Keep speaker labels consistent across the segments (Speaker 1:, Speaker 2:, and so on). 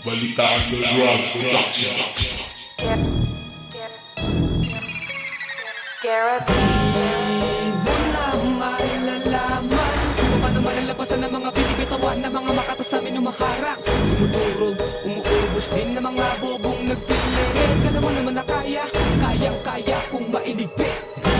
Speaker 1: Balitaan the Drug Production.
Speaker 2: Mo na malalaman kung paano malalapasan ng mga binibitawan ng mga makata sa amin umaharang. Tumudurog, umuubos din ng mga bobong nagpilit. Kala mo naman na kaya, kayang-kaya kung mainigpit. Di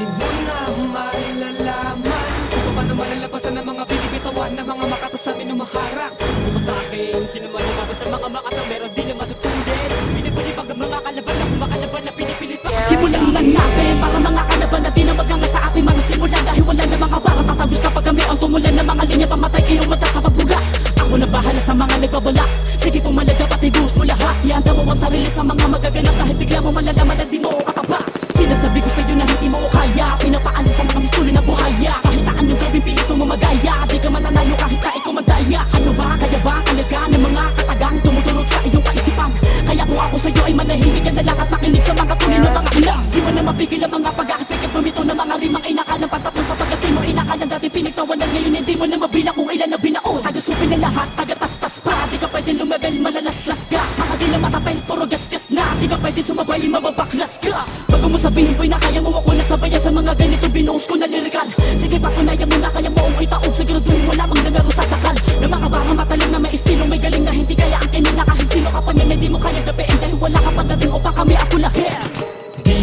Speaker 2: mo na malalaman kung paano malalapasan ng mga binibitawan ng mga makata sa amin umaharang. Kung sa akin, sino man lumabas sa mga makata, meron din na matutulin. Pinipalipag ang mga kalaban na kumakalaban na pinipilit pa.
Speaker 3: Simulan lang natin para mga kalaban na di na maganga sa ating mga simulan. Dahil wala na mga bara tatagos kapag kami ang tumulan ng mga linya. Pamatay kayong mata sa pagbuga. Ako na bahala sa mga nagbabala. Sige pumalaga pati boost mo lahat. Ihanda mo ang sarili sa mga magaganap. Dahil bigla mo malalaman na di mo kataba. Sinasabi ko sa'yo na hindi mo kaya. Pinapaalis sa mga mistuloy na buhaya. Kahit na anong gawin pilit mo mamagaya. Di ka mananalo kahit na ikaw mandaya. Ano ba kaya ba kalaga ng mga katagang tumuturog sa iyong kaisipan? Kaya kung ako sa'yo ay manahimik ka na lang at makinig sa mga tuloy ng mga ilang. Di mo na mapigil ang mga pag-aasikip. Bumito ng mga rimang inakalang patapos sapagkat di mo inakalang dati pinagtawanan. Ngayon hindi mo na mabilang kung ilan na binaon. Taga-supil na lahat, taga-tas-tas pa. Di ka pwede lumebel, malalaslas ka. Mga di na matapel, puro gasgas na. Di ka pwede sumabay, mababaklas ka. Bago mo sabihin boy na kaya mo ako na sabayan sa mga ganito binuhos ko na lirikal. Sige patunayan mo na kaya mo ang itaog. Siguraduhin mo lamang na laro sasakal. Na mga baka matalang na may estilong may galing na hindi kaya ang kinina. Kahit sino ka pa niya na di mo kaya gapiin. Dahil wala ka pagdating upang kami ako lahir.
Speaker 2: Di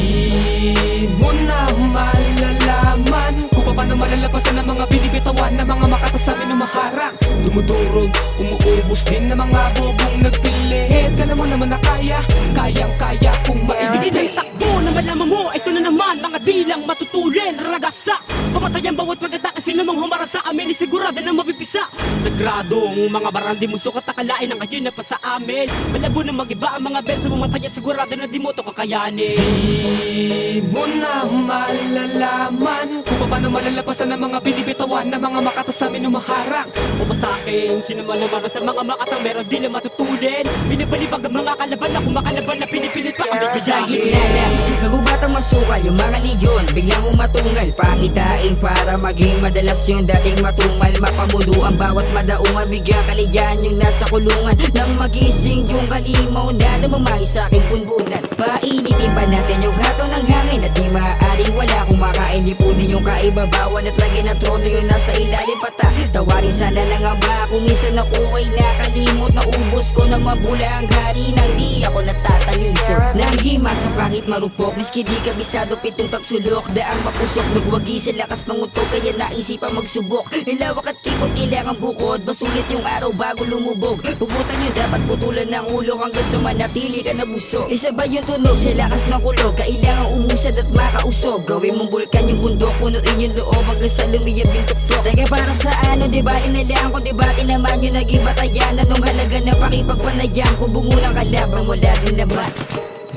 Speaker 2: mo na malalaman kung paano malalapasan ng mga binibitawan ng mga makata sa amin umaharang. Dumudurog, umuubos din ng mga bobong nagpilit. Kala mo naman na kaya, kayang-kaya kung
Speaker 3: Sige na
Speaker 2: mainigpit.
Speaker 3: itakbo na malaman mo. Ito na naman mga dilang matutulin. Ragasa, pamatay ang bawat pagkata. Kasi namang humara sa amin isigurado na mapipisa. Sagradong mga barandi mo sukat akalain ang kayo na pa sa amin. Malabo na mag-iba ang mga verso mamatay at sigurado na di mo to kakayanin.
Speaker 2: Di mo na malalaman kung paano malalapasan ng mga binibitawan ng mga makata sa amin umaharang.
Speaker 3: O ba sa akin, sino man lumabas sa mga makatang meron di na matutulin. Pinipalipag ang mga kalaban na kumakalaban na pinipilit pa kami
Speaker 4: Sa
Speaker 3: kajagin.
Speaker 4: gitna lang, nagubatang masukal yung mga leyon. Biglang umatungal, pangitain para maging madalas yung dating matumal. Mapamudo ang bawat madaungan, bigyan kaliyan yung nasa kulungan. Nang magising yung kalimaw na namamahi sa aking bunbunan. Painitin pa natin yung hato ng hangin at di maaaring wala kumakain. Lipunin yung kaibabawan at lagi na trono yung nasa ilalim pata. Tawarin sana ng ama kung minsan ako ay nakalimot. Na ubos ko na mabula ang hari nang di ako natataliso. Nang di masok kahit marupok, miski di kabisado pitong tagsulok. Daang mapusok, nagwagi sa lakas ng utok. Kaya naisipan magsubok. Ilawak at kipot kailangan bukod. Masulit yung araw bago lumubog. Puputan nyo dapat putulan ng ulo hanggang sa manatili ka na busog. Isabay yung tunog sa lakas ng kulog. Kailangan umusad at makausog. Gawin mong bulkan yung bundok, punuin yung loob hanggang sa lumiyab yung tuktok. Teka para sa ano, di bali na lang kung di bati naman yung naging batayan. Anong halaga na pakipagpanayam kung bungo ng kalaban mula din naman.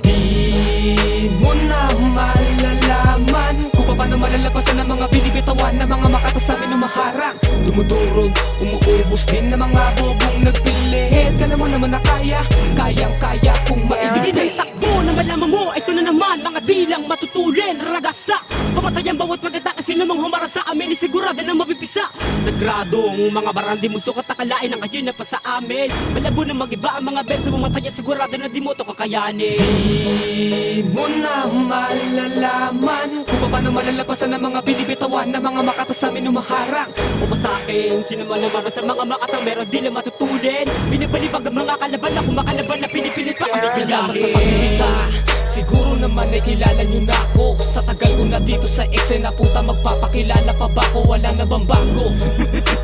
Speaker 2: Di mo na malalaman kung paano malalapasan ng mga binibitawan ng mga makata sa amin umaharang. Dumudurog, umuubos din ng mga bobong nagpilit. Kala mo naman na kaya, kayang-kaya kung
Speaker 3: Sige na
Speaker 2: mainigpit.
Speaker 3: itakbo na malaman mo. Ito na naman mga dilang matutulin. Ragasa, pamatay ang bawat pagkata. Kasi namang humara sa amin isigurado na mapipisa. Sagradong mga barandi mo sukat akalain ang kayo na pa sa amin. Malabo na mag-iba ang mga verso mamatay at sigurado na di mo to kakayanin.
Speaker 2: Di mo na malalaman kung paano malalapasan ng mga binibitawan ng mga makata sa amin umaharang.
Speaker 3: O ba sa akin, sino man lumabas sa mga makatang meron di na matutulin. Pinipalipag ang mga kalaban na kumakalaban na pinipilit pa kami
Speaker 2: Salamat sa
Speaker 3: kajagin.
Speaker 2: pagkita. Siguro naman ay kilala nyo na ako. Sa tagal ko na dito sa eksena puta, magpapakilala pa ba ko? Wala na bang bago?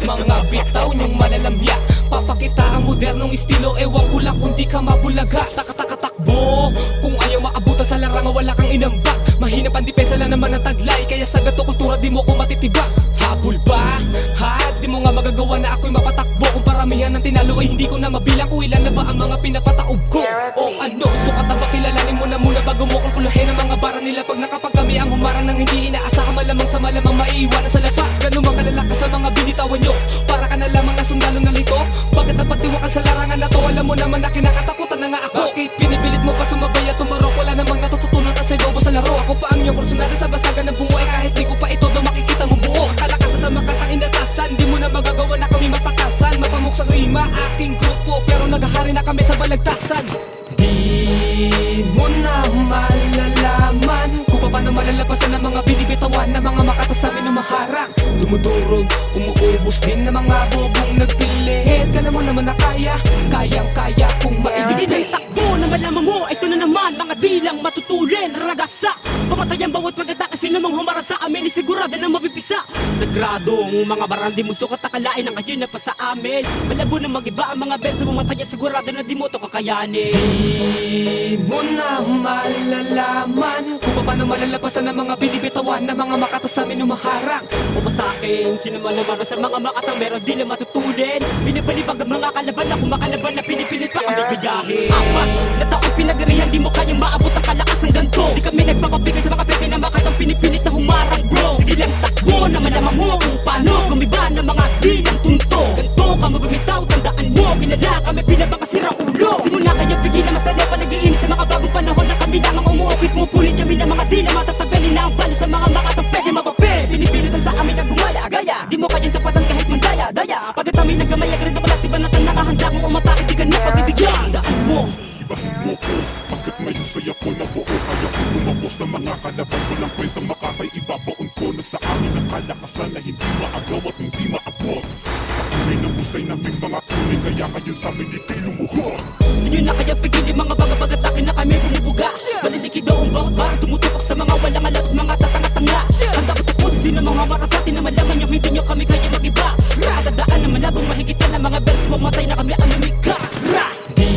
Speaker 2: Mga bitaw nyong malalamya, papakita ang modernong estilo. Ewan ko lang kung di ka mabulaga. Takbo, kung ayaw maabutan sa larangan wala kang inambak. Mahina pang depensa lang naman ang taglay. Kaya sa gato kultura di mo ko matitibak. Habol ba? Ha? Di mo nga magagawa na ako'y mapatakbo. Kung paramihan ng tinalo ay hindi ko na mabilang kung ilan na ba ang mga pinapataob ko. O ano, sukat na ba kilalanin mo na muna bago mo kulkulahin ang mga bara nila. Pag nakapag kami ang humarang nang hindi inaasahan, malamang sa malamang maiiwanan sa lapa. Ganun mga kalalakas sa mga binitawan nyo. Para ka na lamang na sundalo na lito. Bakit ang pagtiwakal sa larangan na to? Alam mo naman na kinakatakutan na nga ako. Bakit pinipilit mo pa sumabay at tumarok? Wala namang natututunan kasi bobo sa laro. Ako pa ang iyong kursunada sa basagan ng bungo. Kahit di ko pa ito do makikita mo buo. Kalakasan sa makatang inatasan, di mo na magagawa na kami matakasan. Mapamuksan rin lima aking grupo, pero naghahari na kami sa balagtasan. Di mo na malalaman kung paano malalapasan ng mga binibitawan ng mga makata sa amin humaharang. Dumudurog, umuubos din ng mga bobong nagpilit. Kala mo naman na kayang-kaya kung
Speaker 3: Sige na
Speaker 2: maibigin.
Speaker 3: itakbo na malaman mo, ito na naman mga dilang matutulin. Ragasa, pamatay ang bawat pagkatake, sino mang humara sa amin isigurado na mabibisa. Sagradong mga barandi mo sukat akalain ang kayo na pa sa amin. Malabo na magiba ang mga verso, mamatay at sigurado na di mo to kakayanin.
Speaker 2: Di mo na malalaman kung paano malalapasan ng mga binibitawan ng mga makata sa amin humaharang.
Speaker 3: Pumasakin, sino man naman sa mga makatang meron di lang matutulin. Binibalibag ang mga kalaban na kumakalaban na pinipilit pa kami gayahin. Apat na taong pinagarihan, di mo kayang maabot ang kalakas ng ganto. Di kami nagpapabigay sa mga peke na makatang pinipilit na humarang bro. Sige lang takbo na malaman mo kung paano gumiba ng mga dilang tunto. Ganto ka mabumitaw, tandaan mo, kinala kami pinapakasira ulo. Di mo na kayo pigilan, mas lalo pa nag-iinit sa mga bagong panahon na kami namang umuukit mo. Pulit kami ng mga dila, matatabeli na ang balo sa mga makatang pwede mapape. Pinipilit sa amin na gumala, gaya. Di mo kayang tapatan kahit mandaya, daya. Pagkat kami nagkamaya, ganito wala si banatan, nakahanda kong umatake, di ka na pagbibigyan. Daan mo.
Speaker 1: Ibahin mo ko, bakit ngayon saya ko na buo? Kaya ko lumabos ng mga kalaban, walang kwentang makatay. Ibabaon ko na sa amin ang kalakasan na hindi maagaw at hindi maabot. Patunay na husay naming mga tunay, kaya ngayon sa amin ikay lumuhod.
Speaker 3: Di nyo na kaya pigilin mga bagapag-atake na kami bumubuga. Malilikid daw ang bawat barang tumutupak sa mga walang alam at mga tatanga-tanga. Handa ko tapusin sino mga mara sa atin na malaman nyo hindi nyo kami kaya mag-iba. Dadaan na malabong mahigitan ng mga verse, mamatay na kami ang lumika.
Speaker 2: Di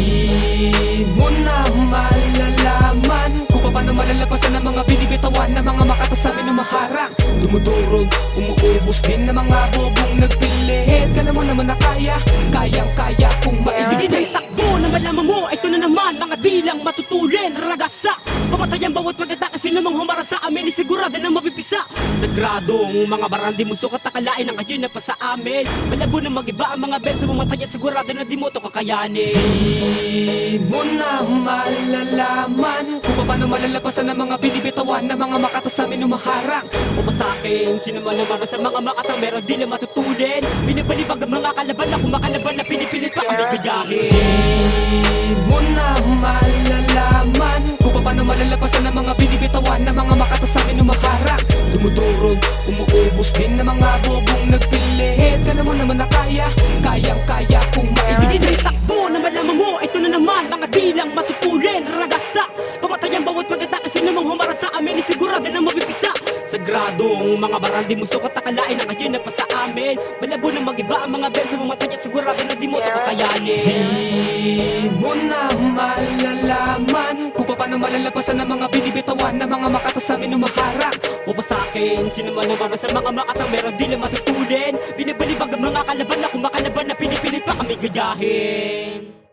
Speaker 2: mo na malalaman kung paano malalapasan ng mga binibitawan ng mga makata sa amin humaharang. Dumudurog, umuubos din ng mga bobong nagpilit. Kala mo naman na kayang-kaya kung
Speaker 3: Sige na
Speaker 2: maibigin.
Speaker 3: itakbo na malaman mo, ito na naman mga dilang matutulin. Ragasa, pamatay ang bawat pagkatake, sino mang humara sa amin isigurado na mabibisa. Sagradong mga barandi mo sukat akalain ang kayo na pa sa amin. Malabo na magiba ang mga verso, mamatay at sigurado na di mo to kakayanin.
Speaker 2: Di mo na malalaman kung paano malalapasan ng mga binibitawan ng mga makata sa amin humaharang.
Speaker 3: Pumasakin, sino man naman sa mga makatang meron di lang matutulin. Binibalibag ang mga kalaban na kumakalaban na pinipilit pa kami gayahin.
Speaker 2: Di mo na malalaman kung paano malalapasan ng mga binibitawan ng mga makata sa amin humaharang. Dumudurog, umuubos din ng mga bobong nagpilit. Kala mo naman na kayang-kaya kung
Speaker 3: Sige na
Speaker 2: maibigin.
Speaker 3: itakbo na malaman mo, ito na naman mga dilang matutulin. Ragasa, pamatay ang bawat pagkatake, sino mang humara sa amin isigurado na mabibisa. Sagradong mga barandi mo sukat akalain ang kayo na pa sa amin. Malabo na magiba ang mga verso, mamatay at sigurado na di mo to kakayanin.
Speaker 2: Di mo na malalaman kung paano malalapasan ng mga binibitawan ng mga makata sa amin humaharang.
Speaker 3: Pumasakin, sino man naman sa mga makatang meron di lang matutulin. Binibalibag ang mga kalaban na kumakalaban na pinipilit pa kami gayahin.